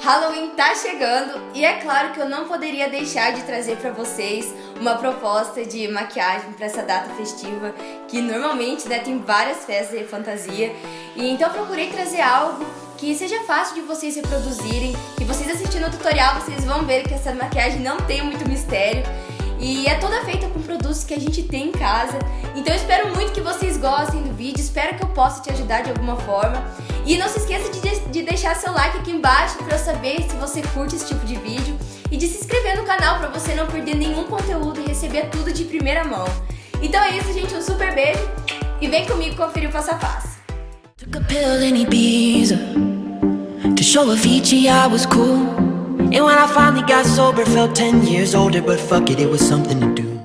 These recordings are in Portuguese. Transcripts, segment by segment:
Halloween tá chegando e é claro que eu não poderia deixar de trazer pra vocês uma proposta de maquiagem pra essa data festiva, que normalmente tem várias festas de fantasia. E então eu procurei trazer algo que seja fácil de vocês reproduzirem, que vocês assistindo o tutorial vocês vão ver que essa maquiagem não tem muito mistério. E é toda feita com produtos que a gente tem em casa. Então eu espero muito que vocês gostem do vídeo, espero que eu possa te ajudar de alguma forma. E não se esqueça de deixar seu like aqui embaixo para eu saber se você curte esse tipo de vídeo. E de se inscrever no canal para você não perder nenhum conteúdo e receber tudo de primeira mão. Então é isso, gente, um super beijo e vem comigo conferir o passo a passo. Took a pill in Ibiza to show Avicii I was cool. And when I finally got sober, felt 10 years older, but fuck it, it was something to do.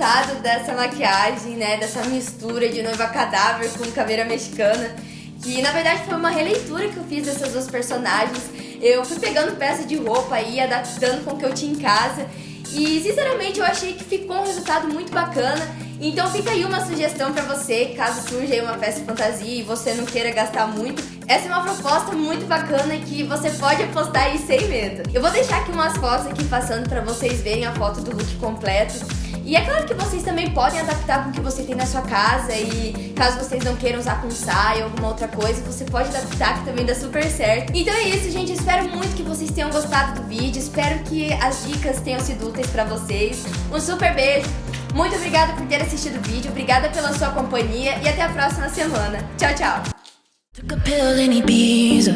resultado dessa maquiagem, né, dessa mistura de noiva cadáver com caveira mexicana, que na verdade foi uma releitura que eu fiz dessas duas personagens. Eu fui pegando peças de roupa e adaptando com o que eu tinha em casa e sinceramente eu achei que ficou um resultado muito bacana. Então fica aí uma sugestão pra você, caso surja aí uma festa de fantasia e você não queira gastar muito. Essa é uma proposta muito bacana que você pode apostar aí sem medo. Eu vou deixar aqui umas fotos aqui passando pra vocês verem a foto do look completo. E é claro que vocês também podem adaptar com o que você tem na sua casa e caso vocês não queiram usar com saia ou alguma outra coisa, você pode adaptar que também dá super certo. Então é isso, gente. Eu espero muito que vocês tenham gostado do vídeo. Espero que as dicas tenham sido úteis pra vocês. Um super beijo. Muito obrigada por ter assistido o vídeo. Obrigada pela sua companhia e até a próxima semana. Tchau, tchau. Took a pill in Ibiza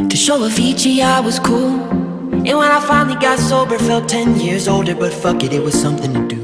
to show Avicii I was cool. And when I finally got sober, felt 10 years older, but fuck it, it was something to do.